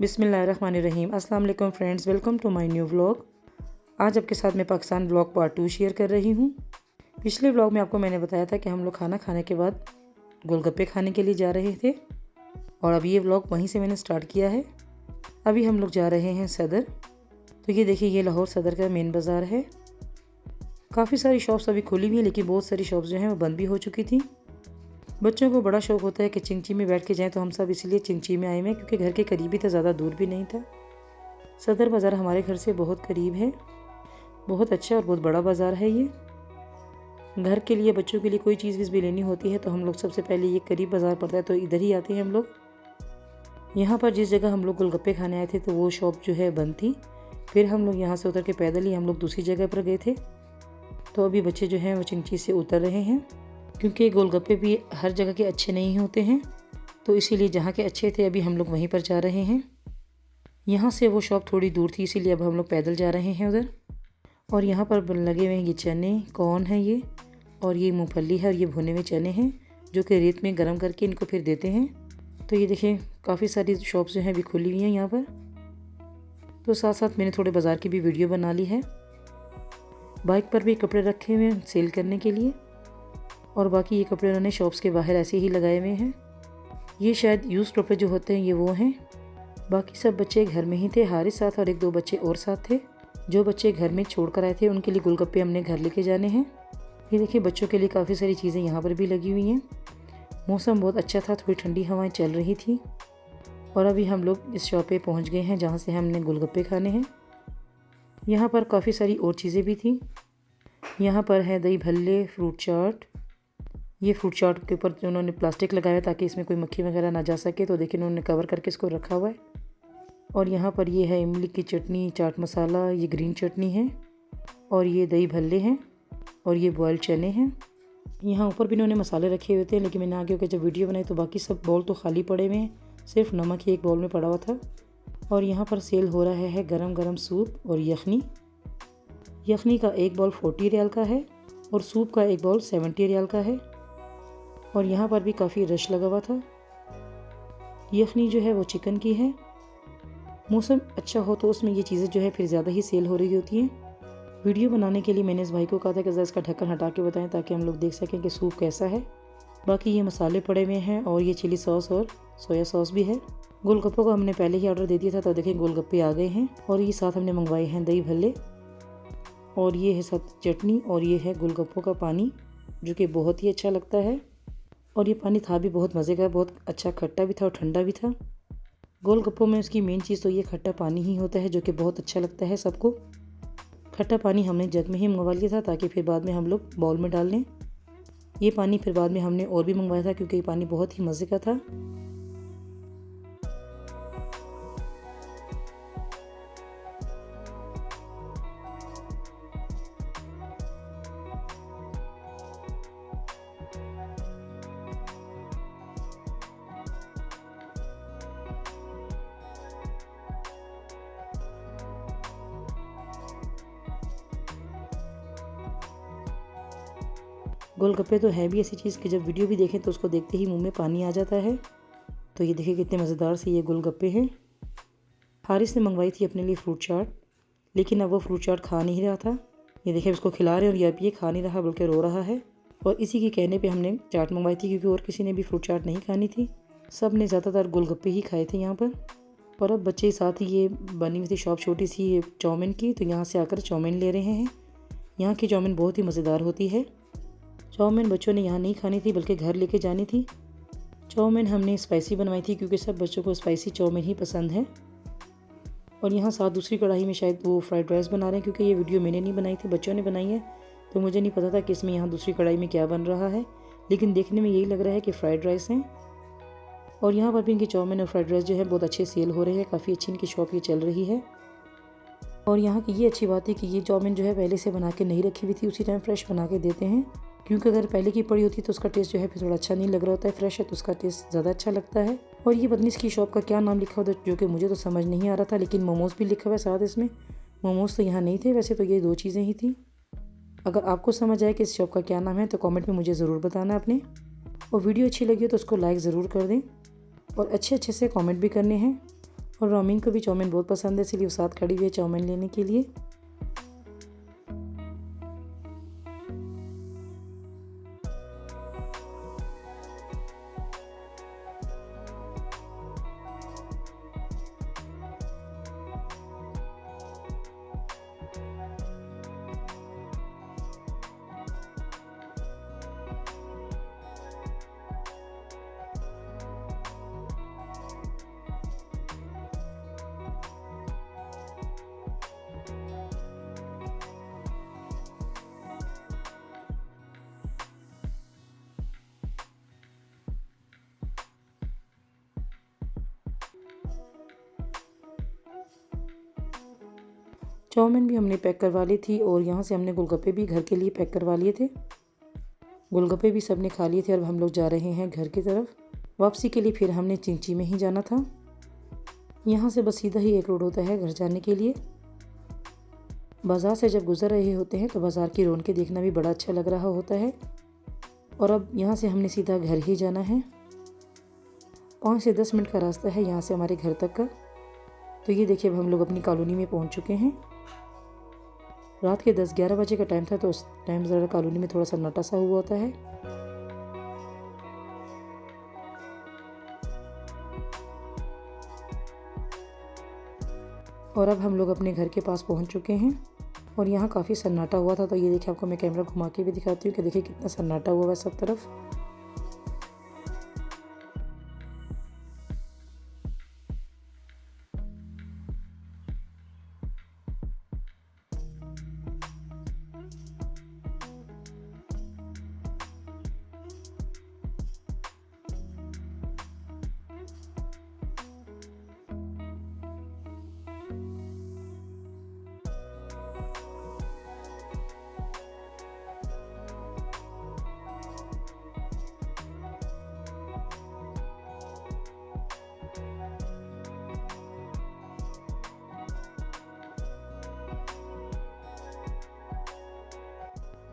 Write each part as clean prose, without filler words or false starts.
बिस्मिल्लाहिर्रहमानिर्रहीम। अस्सलाम वालेकुम friends, welcome to my new vlog. आज आपके साथ मैं पाकिस्तान व्लॉग पार्ट 2 शेयर कर रही हूँ। पिछले व्लॉग में आपको मैंने बताया था कि हम लोग खाना खाने के बाद गोलगप्पे खाने के लिए जा रहे थे और अब ये व्लॉग वहीं से मैंने स्टार्ट किया है। अभी हम लोग जा रहे हैं सदर। तो ये देखिए, ये लाहौर सदर का मेन बाज़ार है। काफ़ी सारी शॉप्स अभी खुली हुई हैं, लेकिन बहुत सारी शॉप्स जो हैं वो बंद भी हो चुकी थी। बच्चों को बड़ा शौक़ होता है कि चिंची में बैठ के जाएं, तो हम सब इसलिए चिंची में आए हुए हैं क्योंकि घर के करीब ही था, ज़्यादा दूर भी नहीं था। सदर बाज़ार हमारे घर से बहुत करीब है। बहुत अच्छा और बहुत बड़ा बाज़ार है ये। घर के लिए, बच्चों के लिए कोई चीज़ वीज़ भी लेनी होती है तो हम लोग सबसे पहले, ये करीब बाज़ार पड़ता है तो इधर ही आते हैं हम लोग। यहाँ पर जिस जगह हम लोग गोलगप्पे खाने आए थे तो वो शॉप जो है बंद थी। फिर हम लोग यहाँ से उतर के पैदल ही हम लोग दूसरी जगह पर गए थे। तो अभी बच्चे जो हैं वो चिंची से उतर रहे हैं, क्योंकि गोलगप्पे भी हर जगह के अच्छे नहीं होते हैं, तो इसीलिए जहाँ के अच्छे थे अभी हम लोग वहीं पर जा रहे हैं। यहाँ से वो शॉप थोड़ी दूर थी, इसीलिए अब हम लोग पैदल जा रहे हैं उधर। और यहाँ पर लगे हुए हैं ये चने, कॉर्न है ये, और ये मूंगफली है और ये भुने हुए चने हैं जो कि रेत में गर्म करके इनको फिर देते हैं। तो ये देखें, काफ़ी सारी शॉप्स जो हैं अभी खुली हुई हैं यहाँ पर। तो साथ साथ मैंने थोड़े बाज़ार की भी वीडियो बना ली है। बाइक पर भी कपड़े रखे हुए हैं सेल करने के लिए, और बाकी ये कपड़े उन्होंने शॉप्स के बाहर ऐसे ही लगाए हुए हैं। ये शायद यूज़ कपड़े जो होते हैं ये वो हैं। बाकी सब बच्चे घर में ही थे, हारिस साथ और 1-2 बच्चे और साथ थे। जो बच्चे घर में छोड़ कर आए थे उनके लिए गोलगप्पे हमने घर लेके जाने हैं। ये देखिए, बच्चों के लिए काफ़ी सारी चीज़ें यहाँ पर भी लगी हुई हैं। मौसम बहुत अच्छा था, थोड़ी ठंडी हवाएं चल रही थी। और अभी हम लोग इस शॉप पे पहुँच गए हैं जहाँ से हमने गोलगप्पे खाने हैं। यहाँ पर काफ़ी सारी और चीज़ें भी थी। यहाँ पर है दही भल्ले, फ्रूट चाट। ये फ्रूट चाट के ऊपर उन्होंने प्लास्टिक लगाया ताकि इसमें कोई मक्खी वगैरह ना जा सके, तो देखिए उन्होंने कवर करके इसको रखा हुआ है। और यहाँ पर ये है इमली की चटनी, चाट मसाला, ये ग्रीन चटनी है, और ये दही भल्ले हैं, और ये बॉयल चने हैं। यहाँ ऊपर भी इन्होंने मसाले रखे हुए थे, लेकिन मैंने आगे होकर जब वीडियो बनाई तो बाकी सब बाउल तो खाली पड़े हुए हैं, सिर्फ नमक ही एक बाउल में पड़ा हुआ था। और यहाँ पर सेल हो रहा है गरम गरम सूप और यखनी। यखनी का एक बाउल 40 रियाल का है और सूप का एक बाउल 70 रियाल का है। और यहाँ पर भी काफ़ी रश लगा हुआ था। यखनी जो है वो चिकन की है। मौसम अच्छा हो तो उसमें ये चीज़ें जो है फिर ज़्यादा ही सेल हो रही होती हैं। वीडियो बनाने के लिए मैंने इस भाई को कहा था कि ज़रा इसका ढक्कन हटा के बताएं ताकि हम लोग देख सकें कि सूप कैसा है। बाकी ये मसाले पड़े हुए हैं और ये चिली सॉस और सोया सॉस भी है। गोलगप्पों को हमने पहले ही ऑर्डर दे दिया था, तो देखें गोलगप्पे आ गए हैं। और ये साथ हमने मंगवाए हैं दही भल्ले, और ये है साथ चटनी, और ये है गोलगप्पों का पानी जो कि बहुत ही अच्छा लगता है। और ये पानी था भी बहुत मज़े का, बहुत अच्छा खट्टा भी था और ठंडा भी था। गोलगप्पों में उसकी मेन चीज़ तो ये खट्टा पानी ही होता है जो कि बहुत अच्छा लगता है सबको। खट्टा पानी हमने जग में ही मंगवा लिया था ताकि फिर बाद में हम लोग बाउल में डाल लें। ये पानी फिर बाद में हमने और भी मंगवाया था क्योंकि ये पानी बहुत ही मज़े का था। गोलगप्पे तो है भी ऐसी चीज़ कि जब वीडियो भी देखें तो उसको देखते ही मुंह में पानी आ जाता है। तो ये देखिए कितने मज़ेदार से ये गोलगप्पे हैं। हारिस ने मंगवाई थी अपने लिए फ्रूट चाट, लेकिन अब वो फ्रूट चाट खा नहीं रहा था। ये देखिए उसको खिला रहे हैं और ये अब ये खा नहीं रहा बल्कि रो रहा है। और इसी के कहने पे हमने चाट मंगवाई थी क्योंकि और किसी ने भी फ्रूट चाट नहीं खानी थी। सब ने ज़्यादातर गोलगप्पे ही खाए थे यहाँ पर। और अब बच्चे साथ ही, ये बनी हुई थी शॉप छोटी सी चाउमीन की, तो यहाँ से आकर चाउमीन ले रहे हैं। यहाँ की चाउमीन बहुत ही मज़ेदार होती है। चाउमीन बच्चों ने यहाँ नहीं खानी थी बल्कि घर लेके जानी थी। चाउमीन हमने स्पाइसी बनवाई थी क्योंकि सब बच्चों को स्पाइसी चाउमीन ही पसंद है। और यहाँ साथ दूसरी कढ़ाई में शायद वो फ्राइड राइस बना रहे हैं, क्योंकि ये वीडियो मैंने नहीं बनाई थी, बच्चों ने बनाई है, तो मुझे नहीं पता था कि इसमें यहाँ दूसरी कढ़ाई में क्या बन रहा है, लेकिन देखने में यही लग रहा है कि फ़्राइड राइस हैं। और यहाँ पर भी इनकी चाउमीन और फ्राइड राइस जो है बहुत अच्छे सेल हो रहे हैं, काफ़ी अच्छी इनकी शॉप ये चल रही है। और यहाँ की ये अच्छी बात है कि ये चाउमीन जो है पहले से बना के नहीं रखी हुई थी, उसी टाइम फ्रेश बना के देते हैं। क्योंकि अगर पहले की पड़ी होती तो उसका टेस्ट जो है फिर थोड़ा अच्छा नहीं लग रहा होता है, फ्रेश है तो उसका टेस्ट ज़्यादा अच्छा लगता है। और ये पता नहीं इसकी शॉप का क्या नाम लिखा होता है जो कि मुझे तो समझ नहीं आ रहा था, लेकिन मोमोज़ भी लिखा हुआ है साथ इसमें। मोमोज़ तो यहाँ नहीं थे, वैसे तो ये 2 चीज़ें ही थी। अगर आपको समझ आए कि इस शॉप का क्या नाम है तो कमेंट में मुझे ज़रूर बताना अपने। और वीडियो अच्छी लगी हो तो उसको लाइक ज़रूर कर दें और अच्छे अच्छे से कमेंट भी करने हैं। और रोमिन को भी चाउमीन बहुत पसंद है, इसलिए वो साथ खड़ी हुई है चाउमीन लेने के लिए। चाउमीन भी हमने पैक करवा ली थी और यहाँ से हमने गोलगप्पे भी घर के लिए पैक करवा लिए थे। गोलगप्पे भी सबने खा लिए थे और हम लोग जा रहे हैं घर की तरफ। वापसी के लिए फिर हमने चिंची में ही जाना था। यहाँ से बस सीधा ही एक रोड होता है घर जाने के लिए। बाज़ार से जब गुजर रहे होते हैं तो बाज़ार की रौनकें देखना भी बड़ा अच्छा लग रहा होता है। और अब यहाँ से हमने सीधा घर ही जाना है। 5 से 10 मिनट का रास्ता है यहाँ से हमारे घर तक का। तो ये देखिए अब हम लोग अपनी कॉलोनी में पहुँच चुके हैं। रात के 10-11 बजे का टाइम था, तो उस टाइम ज़रा कॉलोनी में थोड़ा सन्नाटा सा हुआ होता है। और अब हम लोग अपने घर के पास पहुंच चुके हैं और यहाँ काफ़ी सन्नाटा हुआ था। तो ये देखिए आपको मैं कैमरा घुमा के भी दिखाती हूँ कि देखिए कितना सन्नाटा हुआ है सब तरफ।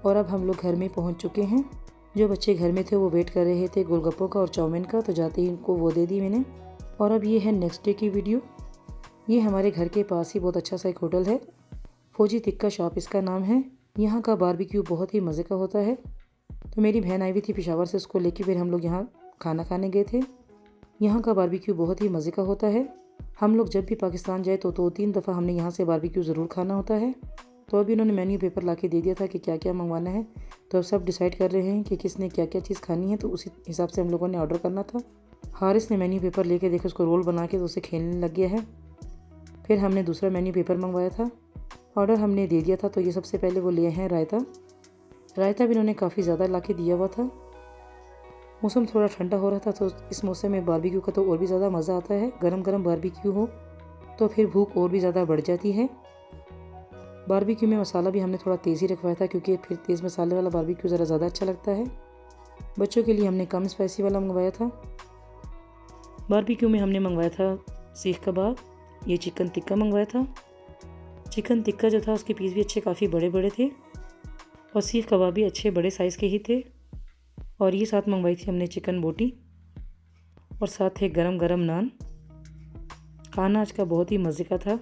और अब हम लोग घर में पहुंच चुके हैं। जो बच्चे घर में थे वो वेट कर रहे थे गोलगप्पों का और चाउमीन का, तो जाते ही उनको वो दे दी मैंने। और अब ये है नेक्स्ट डे की वीडियो। ये हमारे घर के पास ही बहुत अच्छा सा एक होटल है, फौजी टिक्का शॉप इसका नाम है। यहाँ का बारबेक्यू बहुत ही मज़े का होता है। तो मेरी बहन आई हुई थी पेशावर से, उसको लेके फिर हम लोग यहाँ खाना खाने गए थे। यहाँ का बारबेक्यू बहुत ही मज़े का होता है। हम लोग जब भी पाकिस्तान जाए तो 2-3 दफ़ा हमने यहाँ से बारबेक्यू ज़रूर खाना होता है। तो अभी इन्होंने मेन्यू पेपर ला के दे दिया था कि क्या क्या मंगवाना है। तो अब सब डिसाइड कर रहे हैं कि किसने क्या क्या चीज़ खानी है, तो उसी हिसाब से हम लोगों ने ऑर्डर करना था। हारिस ने मेन्यू पेपर लेके देखो उसको रोल बना के तो उसे खेलने लग गया है। फिर हमने दूसरा मेन्यू पेपर मंगवाया था, ऑर्डर हमने दे दिया था। तो ये सबसे पहले वो लिए हैं रायता। रायता भी इन्होंने काफ़ी ज़्यादा ला के दिया हुआ था। मौसम थोड़ा ठंडा हो रहा था, तो इस मौसम में बारबेक्यू का तो और भी ज़्यादा मज़ा आता है। गरम गरम बारबेक्यू हो तो फिर भूख और भी ज़्यादा बढ़ जाती है। बारबेक्यू में मसाला भी हमने थोड़ा तेज़ ही रखवाया था, क्योंकि फिर तेज़ मसाले वाला बारबेक्यू ज़रा ज़्यादा अच्छा लगता है। बच्चों के लिए हमने कम स्पाइसी वाला मंगवाया था। बारबेक्यू में हमने मंगवाया था सीख कबाब, ये चिकन टिक्का मंगवाया था। चिकन टिक्का जो था उसके पीस भी अच्छे काफ़ी बड़े बड़े थे और सीख कबाब भी अच्छे बड़े साइज़ के ही थे। और ये साथ मंगवाई थी हमने चिकन बोटी और साथ थे गरम गरम नान। खाना आज का बहुत ही मज़े का था।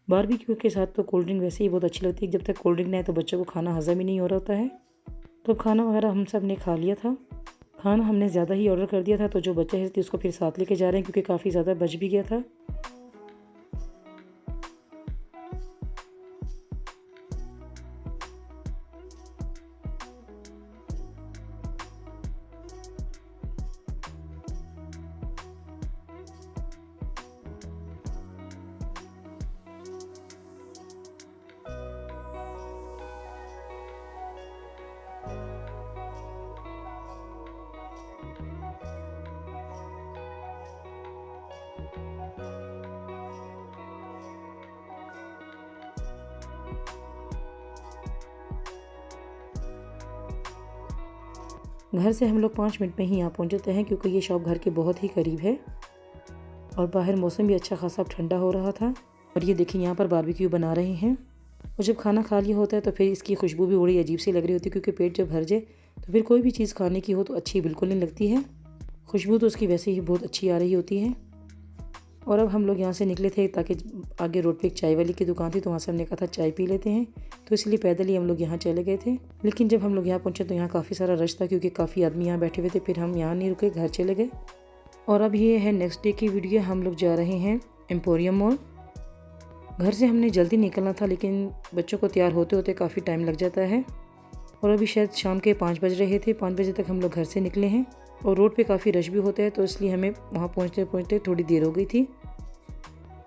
बारबेक्यू के साथ तो कोल्ड ड्रिंक वैसे ही बहुत अच्छी लगती है। जब तक कोल्ड ड्रिंक नहीं आए तो बच्चों को खाना हज़म ही नहीं हो रहा होता है। तो खाना वगैरह हम सब ने खा लिया था। खाना हमने ज़्यादा ही ऑर्डर कर दिया था, तो जो बच्चे थे उसको फिर साथ लेके जा रहे हैं, क्योंकि काफ़ी ज़्यादा बच भी गया था। घर से हम लोग 5 मिनट में ही यहाँ पहुँच जाते हैं क्योंकि ये शॉप घर के बहुत ही करीब है और बाहर मौसम भी अच्छा खासा ठंडा हो रहा था। और ये देखिए यहाँ पर बारबेक्यू बना रहे हैं। और जब खाना खा लिया होता है तो फिर इसकी खुशबू भी बड़ी अजीब सी लग रही होती है क्योंकि पेट जब भर जाए तो फिर कोई भी चीज़ खाने की हो तो अच्छी बिल्कुल नहीं लगती है। खुशबू तो उसकी वैसे ही बहुत अच्छी आ रही होती है। और अब हम लोग यहाँ से निकले थे ताकि आगे रोड पे एक चाय वाली की दुकान थी तो वहाँ से हमने कहा था चाय पी लेते हैं, तो इसलिए पैदल ही हम लोग यहाँ चले गए थे। लेकिन जब हम लोग यहाँ पहुँचे तो यहाँ काफ़ी सारा रश था क्योंकि काफ़ी आदमी यहाँ बैठे हुए थे। फिर हम यहाँ नहीं रुके, घर चले गए। और अब ये है नेक्स्ट डे की वीडियो। हम लोग जा रहे हैं एम्पोरियम मॉल। घर से हमने जल्दी निकलना था लेकिन बच्चों को तैयार होते होते काफ़ी टाइम लग जाता है और अभी शायद शाम के 5 बज रहे थे। 5 बजे तक हम लोग घर से निकले हैं और रोड पे काफ़ी रश भी होता है तो इसलिए हमें वहाँ पहुँचते पहुँचते थोड़ी देर हो गई थी।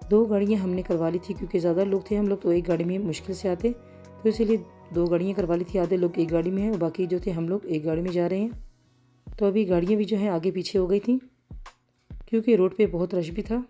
2 गाड़ियाँ हमने करवा ली थी क्योंकि ज़्यादा लोग थे हम लोग तो एक गाड़ी में मुश्किल से आते, तो इसीलिए 2 गाड़ियाँ करवा ली थी। आधे लोग एक गाड़ी में हैं और बाकी जो थे हम लोग एक गाड़ी में जा रहे हैं। तो अभी गाड़ियाँ भी जो हैं आगे पीछे हो गई थी क्योंकि रोड पे बहुत रश भी था।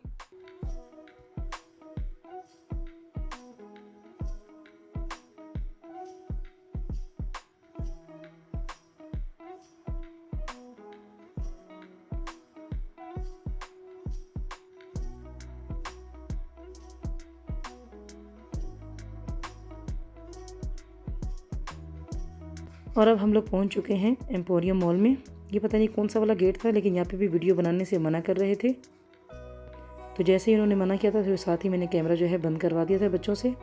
और अब हम लोग पहुंच चुके हैं एम्पोरियम मॉल में। ये पता नहीं कौन सा वाला गेट था लेकिन यहाँ पे भी वीडियो बनाने से मना कर रहे थे, तो जैसे ही उन्होंने मना किया था तो साथ ही मैंने कैमरा जो है बंद करवा दिया था बच्चों से।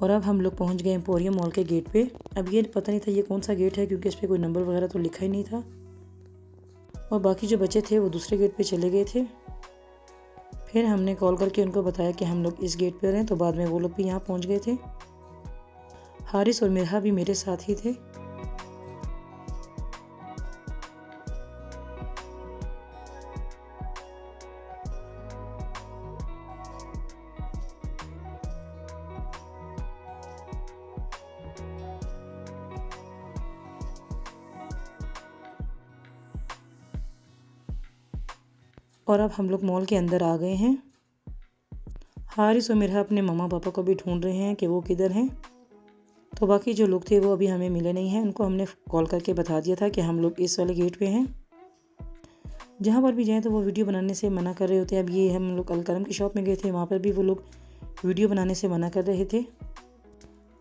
और अब हम लोग पहुंच गए एम्पोरियम मॉल के गेट पे। अब ये पता नहीं था ये कौन सा गेट है क्योंकि इस पर कोई नंबर वगैरह तो लिखा ही नहीं था और बाकी जो बच्चे थे वो दूसरे गेट पे चले गए थे। फिर हमने कॉल करके उनको बताया कि हम लोग इस गेट पर हैं, तो बाद में वो लोग भी यहाँ पहुँच गए थे। हारिस और मिरहा भी मेरे साथ ही थे। और अब हम लोग मॉल के अंदर आ गए हैं। हारिस और मिरहा अपने मम्मा पापा को भी ढूंढ रहे हैं कि वो किधर हैं, तो बाकी जो लोग थे वो अभी हमें मिले नहीं हैं। उनको हमने कॉल करके बता दिया था कि हम लोग इस वाले गेट पे हैं। जहाँ पर भी जाएँ तो वो वीडियो बनाने से मना कर रहे होते हैं। अब ये हम लोग अलकरम की शॉप में गए थे, वहाँ पर भी वो लोग वीडियो बनाने से मना कर रहे थे,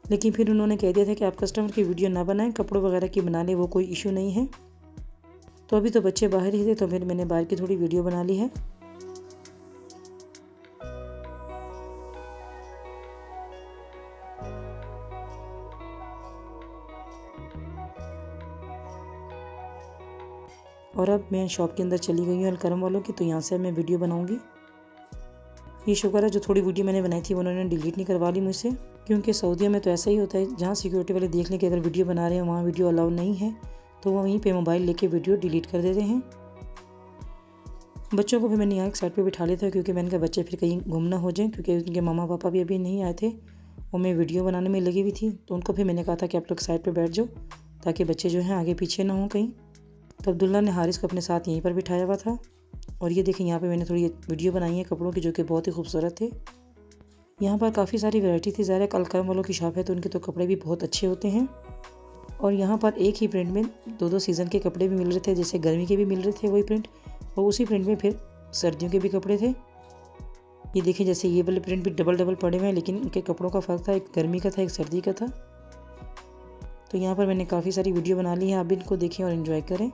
लेकिन फिर उन्होंने कह दिया था कि आप कस्टमर की वीडियो ना बनाएं, कपड़ों वगैरह की बना लें, वो कोई इशू नहीं है। तो अभी तो बच्चे बाहर ही थे तो फिर मैंने बाहर की थोड़ी वीडियो बना ली है। और अब मैं शॉप के अंदर चली गई हूँ अलकरम वालों की, तो यहाँ से मैं वीडियो बनाऊँगी। ये शुक्र है जो थोड़ी वीडियो मैंने बनाई थी वो उन्होंने डिलीट नहीं करवा ली मुझसे, क्योंकि सऊदीया में तो ऐसा ही होता है, जहाँ सिक्योरिटी वाले देख लें कि अगर वीडियो बना रहे हैं वहाँ वीडियो अलाउ नहीं है तो वो वहीं पे मोबाइल लेके वीडियो डिलीट कर देते हैं। बच्चों को भी मैंने यहाँ एक साइड पे बिठा लिया था क्योंकि मैंने कहा बच्चे फिर कहीं गुम ना हो जाएं, क्योंकि उनके मामा पापा भी अभी नहीं आए थे और मैं वीडियो बनाने में लगी हुई थी। तो उनको फिर मैंने कहा था कि आप लोग साइड पे बैठ जाओ ताकि बच्चे जो हैं आगे पीछे ना हों कहीं। तो अब्दुल्ला ने हारिस को अपने साथ यहीं पर बिठाया हुआ था। और ये देखें यहाँ पे मैंने थोड़ी वीडियो बनाई है कपड़ों की जो कि बहुत ही खूबसूरत थे। यहाँ पर काफ़ी सारी वैरायटी थी। ज़ाहिर अलकरम वालों की शॉप है तो उनके तो कपड़े भी बहुत अच्छे होते हैं। और यहाँ पर एक ही प्रिंट में 2-2 सीज़न के कपड़े भी मिल रहे थे, जैसे गर्मी के भी मिल रहे थे वही प्रिंट, और उसी प्रिंट में फिर सर्दियों के भी कपड़े थे। ये देखिए जैसे ये वाले प्रिंट भी डबल डबल पड़े हुए हैं, लेकिन उनके कपड़ों का फ़र्क था, एक गर्मी का था एक सर्दी का था। तो यहाँ पर मैंने काफ़ी सारी वीडियो बना ली है, आप भी इनको देखें और इन्जॉय करें।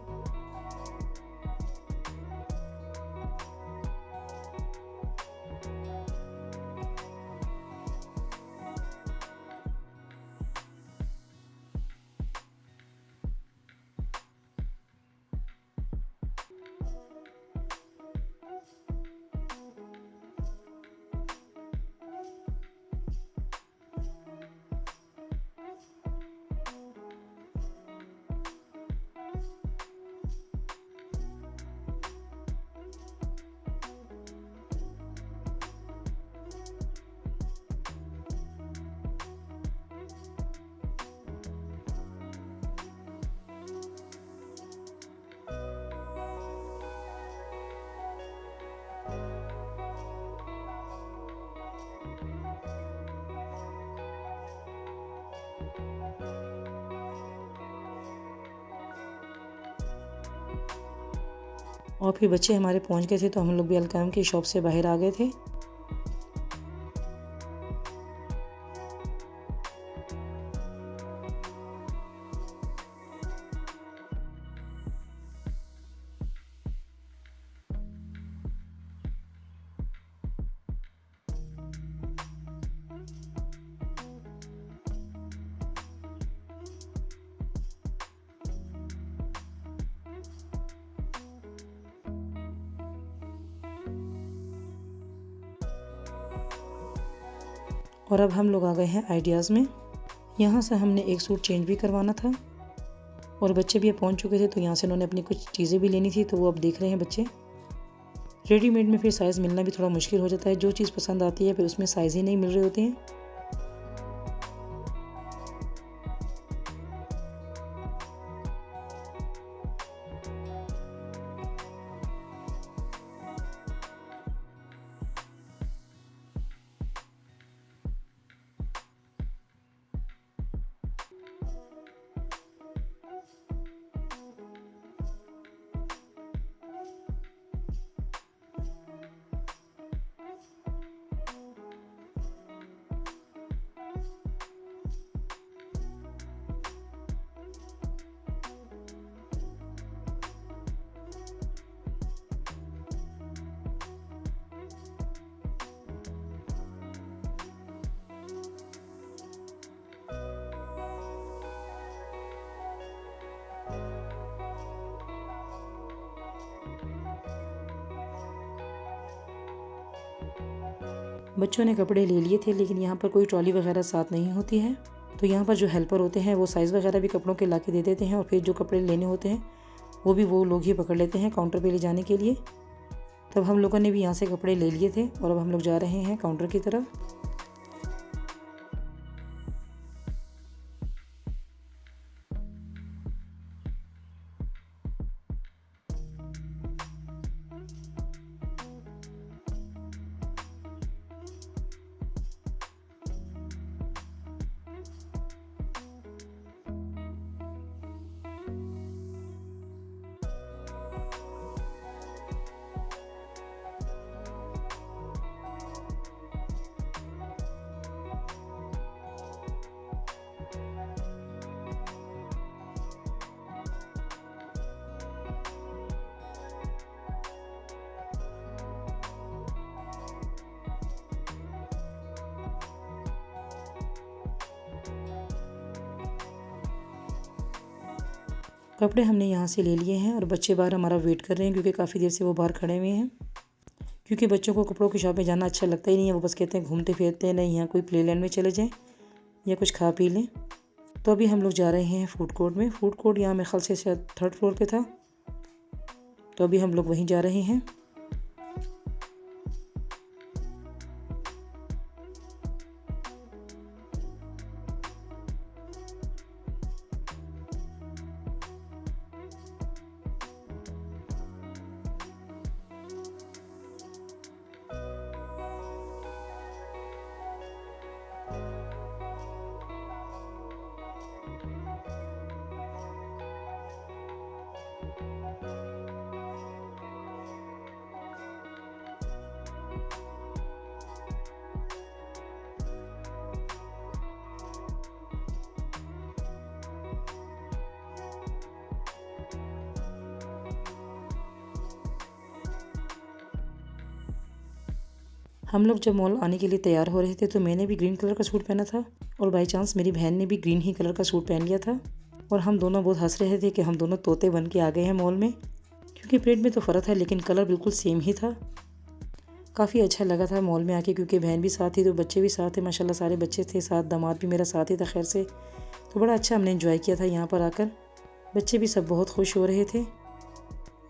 और फिर बच्चे हमारे पहुंच गए थे तो हम लोग भी अलकाम की शॉप से बाहर आ गए थे। और अब हम लोग आ गए हैं आइडियाज़ में। यहाँ से हमने एक सूट चेंज भी करवाना था और बच्चे भी अब पहुँच चुके थे तो यहाँ से उन्होंने अपनी कुछ चीज़ें भी लेनी थी तो वो अब देख रहे हैं बच्चे। रेडीमेड में फिर साइज़ मिलना भी थोड़ा मुश्किल हो जाता है, जो चीज़ पसंद आती है फिर उसमें साइज़ ही नहीं मिल रहे होते हैं। बच्चों ने कपड़े ले लिए थे लेकिन यहाँ पर कोई ट्रॉली वगैरह साथ नहीं होती है, तो यहाँ पर जो हेल्पर होते हैं वो साइज़ वगैरह भी कपड़ों के ला के दे देते हैं और फिर जो कपड़े लेने होते हैं वो भी वो लोग ही पकड़ लेते हैं काउंटर पे ले जाने के लिए। तब हम लोगों ने भी यहाँ से कपड़े ले लिए थे और अब हम लोग जा रहे हैं काउंटर की तरफ। कपड़े हमने यहाँ से ले लिए हैं और बच्चे बाहर हमारा वेट कर रहे हैं क्योंकि काफ़ी देर से वो बाहर खड़े हुए हैं। क्योंकि बच्चों को कपड़ों की शॉप में जाना अच्छा लगता ही नहीं है, वो बस कहते हैं घूमते फिरते हैं, नहीं यहाँ कोई प्ले लैंड में चले जाएं या कुछ खा पी लें। तो अभी हम लोग जा रहे हैं फूड कोर्ट में। फूड कोर्ट यहाँ मेरे ख्याल से शायद 3rd फ्लोर पे था, तो अभी हम लोग वहीं जा रहे हैं। हम लोग जब मॉल आने के लिए तैयार हो रहे थे तो मैंने भी ग्रीन कलर का सूट पहना था और बाई चांस मेरी बहन ने भी ग्रीन ही कलर का सूट पहन लिया था और हम दोनों बहुत हंस रहे थे कि हम दोनों तोते बन के आ गए हैं मॉल में, क्योंकि प्रिंट में तो फ़र्क है लेकिन कलर बिल्कुल सेम ही था। काफ़ी अच्छा लगा था मॉल में आके, क्योंकि बहन भी साथ थी तो बच्चे भी साथ थे, माशाल्लाह सारे बच्चे थे साथ, दामाद भी मेरा साथ ही था खैर से। तो बड़ा अच्छा हमने एंजॉय किया था यहाँ पर आकर। बच्चे भी सब बहुत खुश हो रहे थे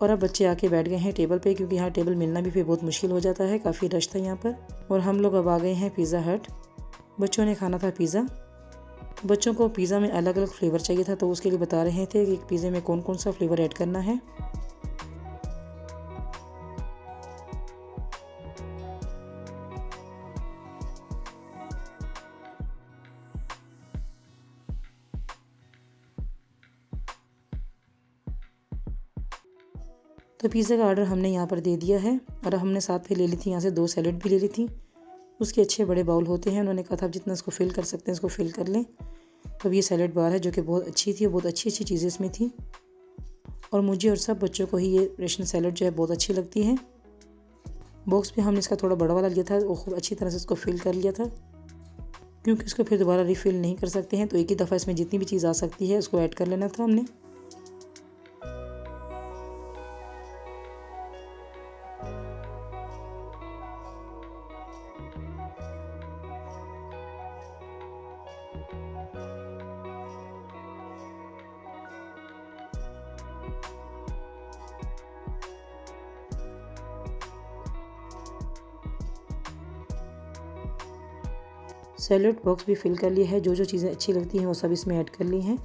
और अब बच्चे आके बैठ गए हैं टेबल पे, क्योंकि यहाँ टेबल मिलना भी फिर बहुत मुश्किल हो जाता है, काफ़ी रश था यहाँ पर। और हम लोग अब आ गए हैं पिज़्ज़ा हट। बच्चों ने खाना था पिज़्ज़ा, तो बच्चों को पिज़्ज़ा में अलग अलग फ्लेवर चाहिए था, तो उसके लिए बता रहे थे कि पिज़्ज़े में कौन कौन सा फ्लेवर ऐड करना है। तो पिज़्ज़ा का ऑर्डर हमने यहाँ पर दे दिया है और हमने साथ में ले ली थी यहाँ से 2 सैलेड भी ले ली थी। उसके अच्छे बड़े बाउल होते हैं, उन्होंने कहा था आप जितना इसको फिल कर सकते हैं इसको फिल कर लें। तो ये सैलेड बार है जो कि बहुत अच्छी थी, बहुत अच्छी अच्छी चीज़ें इसमें थी और मुझे और सब बच्चों को ही ये रेशन सैलेड जो है बहुत अच्छी लगती है। बॉक्स भी हमने इसका थोड़ा बड़ा वाला लिया था और खूब अच्छी तरह से इसको फिल कर लिया था, क्योंकि इसको फिर दोबारा रिफ़िल नहीं कर सकते हैं, तो एक ही दफ़ा इसमें जितनी भी चीज़ आ सकती है उसको ऐड कर लेना था हमने। सैलेड बॉक्स भी फिल कर लिया है, जो जो चीज़ें अच्छी लगती हैं वो सब इसमें ऐड कर ली हैं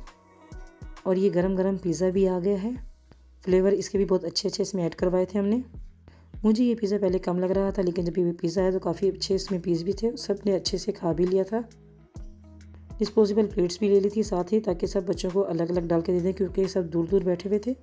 और ये गरम गरम पिज़्ज़ा भी आ गया है। फ्लेवर इसके भी बहुत अच्छे अच्छे इसमें ऐड करवाए थे हमने। मुझे ये पिज़्ज़ा पहले कम लग रहा था, लेकिन जब ये पिज़्ज़ा है तो काफ़ी अच्छे इसमें पीस भी थे, सब ने अच्छे से खा भी लिया था। डिस्पोजेबल प्लेट्स भी ले ली थी साथ ही, ताकि सब बच्चों को अलग अलग डाल के दे दें, क्योंकि सब दूर दूर बैठे हुए थे।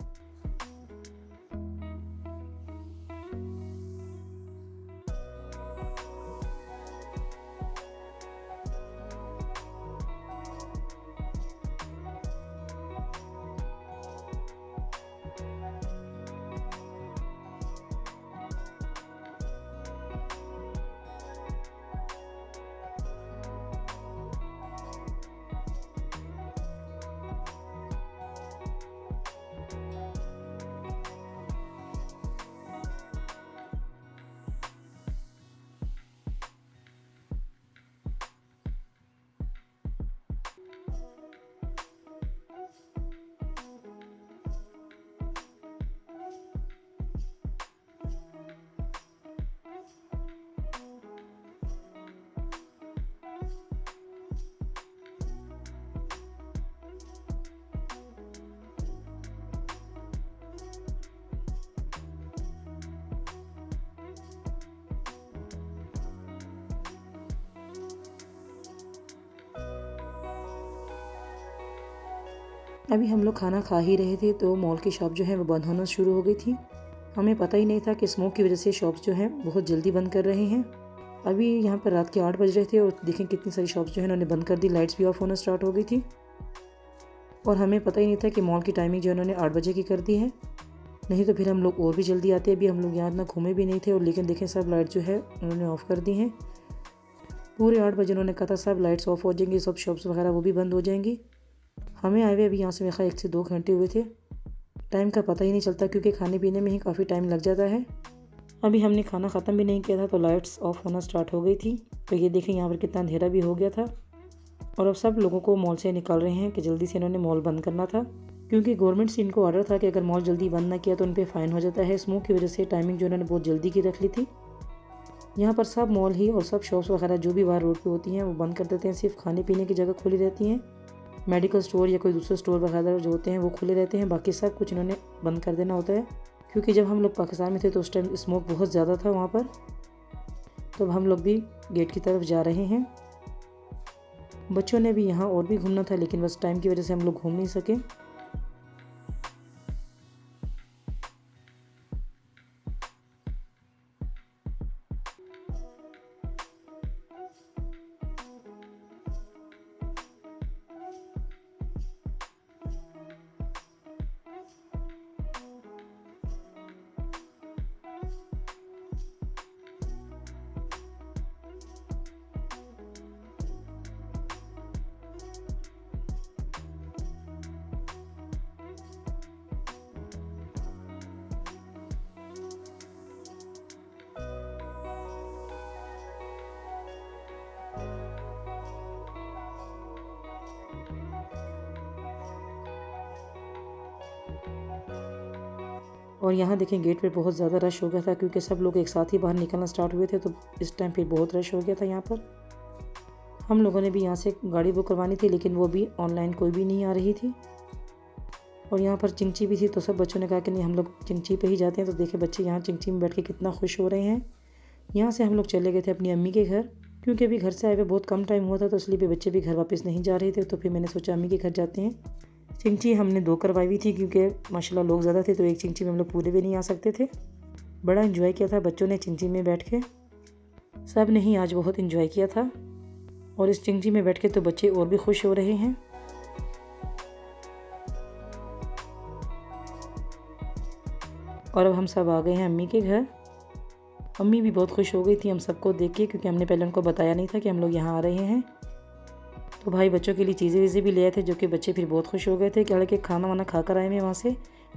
अभी हम लोग खाना खा ही रहे थे तो मॉल की शॉप जो है वो बंद होना शुरू हो गई थी। हमें पता ही नहीं था कि स्मोक की वजह से शॉप्स जो हैं बहुत जल्दी बंद कर रहे हैं। अभी यहाँ पर रात के 8 बज रहे थे और देखें कितनी सारी शॉप्स जो है उन्होंने बंद कर दी, लाइट्स भी ऑफ होना स्टार्ट हो गई थी और हमें पता ही नहीं था कि मॉल की टाइमिंग जो उन्होंने 8 बजे की कर दी है, नहीं तो फिर हम लोग और भी जल्दी आते। अभी हम लोग यहाँ इतना घूमे भी नहीं थे और लेकिन देखें सब लाइट जो है उन्होंने ऑफ़ कर दी हैं। पूरे 8 बजे उन्होंने कहा था सब लाइट्स ऑफ हो जाएंगी, सब शॉप्स वगैरह वो भी बंद हो जाएंगी। हमें आए हुए अभी यहाँ से मेरे ख्याल 1 से 2 घंटे हुए थे। टाइम का पता ही नहीं चलता क्योंकि खाने पीने में ही काफ़ी टाइम लग जाता है। अभी हमने खाना ख़त्म भी नहीं किया था तो लाइट्स ऑफ होना स्टार्ट हो गई थी। तो ये देखें यहाँ पर कितना अंधेरा भी हो गया था और अब सब लोगों को मॉल से निकाल रहे हैं कि जल्दी से इन्होंने मॉल बंद करना था, क्योंकि गवर्नमेंट से इनको ऑर्डर था कि अगर मॉल जल्दी बंद ना किया तो उन पर फ़ाइन हो जाता है। स्मोक की वजह से टाइमिंग जो उन्होंने बहुत जल्दी की रख ली थी। यहाँ पर सब मॉल ही और सब शॉप्स वगैरह जो भी बाहर रोड पे होती हैं वो बंद कर देते हैं, सिर्फ खाने पीने की जगह खुली रहती हैं। मेडिकल स्टोर या कोई दूसरे स्टोर वगैरह जो होते हैं वो खुले रहते हैं, बाकी सब कुछ इन्होंने बंद कर देना होता है। क्योंकि जब हम लोग पाकिस्तान में थे तो उस टाइम स्मोक बहुत ज़्यादा था वहाँ पर, तो अब हम लोग भी गेट की तरफ जा रहे हैं। बच्चों ने भी यहाँ और भी घूमना था, लेकिन बस टाइम की वजह से हम लोग घूम नहीं सके। और यहाँ देखें गेट पे बहुत ज़्यादा रश हो गया था, क्योंकि सब लोग एक साथ ही बाहर निकलना स्टार्ट हुए थे, तो इस टाइम पे बहुत रश हो गया था यहाँ पर। हम लोगों ने भी यहाँ से गाड़ी बुक करवानी थी, लेकिन वो भी ऑनलाइन कोई भी नहीं आ रही थी। और यहाँ पर चिंगची भी थी, तो सब बच्चों ने कहा कि नहीं हम लोग चिंगची पे ही जाते हैं। तो देखे बच्चे यहाँ चिंगची में बैठ के कितना खुश हो रहे हैं। यहाँ से हम लोग चले गए थे अपनी अम्मी के घर, क्योंकि अभी घर से आए हुए बहुत कम टाइम हुआ था, तो इसलिए भी बच्चे भी घर वापस नहीं जा रहे थे। तो फिर मैंने सोचा अम्मी के घर जाते हैं। चिंची हमने 2 करवाई हुई थी क्योंकि माशाल्लाह लोग ज़्यादा थे तो एक चिंची में हम लोग पूरे भी नहीं आ सकते थे। बड़ा एंजॉय किया था बच्चों ने चिंची में बैठ के, सब ने ही आज बहुत एंजॉय किया था। और इस चिंची में बैठ के तो बच्चे और भी खुश हो रहे हैं। और अब हम सब आ गए हैं अम्मी के घर। अम्मी भी बहुत खुश हो गई थी हम सबको देख के, क्योंकि हमने पहले उनको बताया नहीं था कि हम लोग यहाँ आ रहे हैं। तो भाई बच्चों के लिए चीज़ें वीज़ें भी ले आए थे, जो कि बच्चे फिर बहुत खुश हो गए थे कि हालांकि खाना वाना खा कर आए हैं वहाँ से,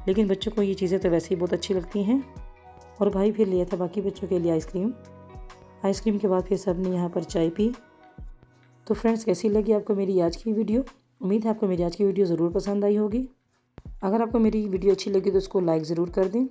लेकिन बच्चों को ये चीज़ें तो वैसे ही बहुत अच्छी लगती हैं। और भाई फिर लिया था बाकी बच्चों के लिए आइसक्रीम। आइसक्रीम के बाद फिर सब ने यहाँ पर चाय पी। तो फ्रेंड्स, कैसी लगी आपको मेरी आज की वीडियो? उम्मीद है आपको मेरी आज की वीडियो ज़रूर पसंद आई होगी। अगर आपको मेरी वीडियो अच्छी लगी तो उसको लाइक ज़रूर कर दें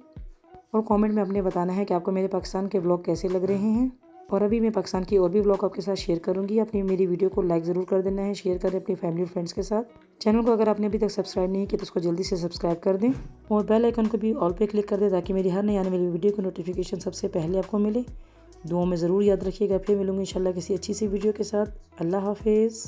और कमेंट में अपने बताना है कि आपको मेरे पाकिस्तान के व्लॉग कैसे लग रहे हैं। और अभी मैं पाकिस्तान की और भी व्लॉग आपके साथ शेयर करूंगी। अपनी मेरी वीडियो को लाइक ज़रूर कर देना है, शेयर करें अपनी फैमिली और फ्रेंड्स के साथ। चैनल को अगर आपने अभी तक सब्सक्राइब नहीं किया तो उसको जल्दी से सब्सक्राइब कर दें और बेल आइकन को भी ऑल पे क्लिक कर दें, ताकि मेरी हर नई आने वाली वीडियो की नोटिफिकेशन सबसे पहले आपको मिले। दुआओं में ज़रूर याद रखिएगा। फिर मिलूंगी इंशाल्लाह किसी अच्छी सी वीडियो के साथ। अल्लाह हाफिज़।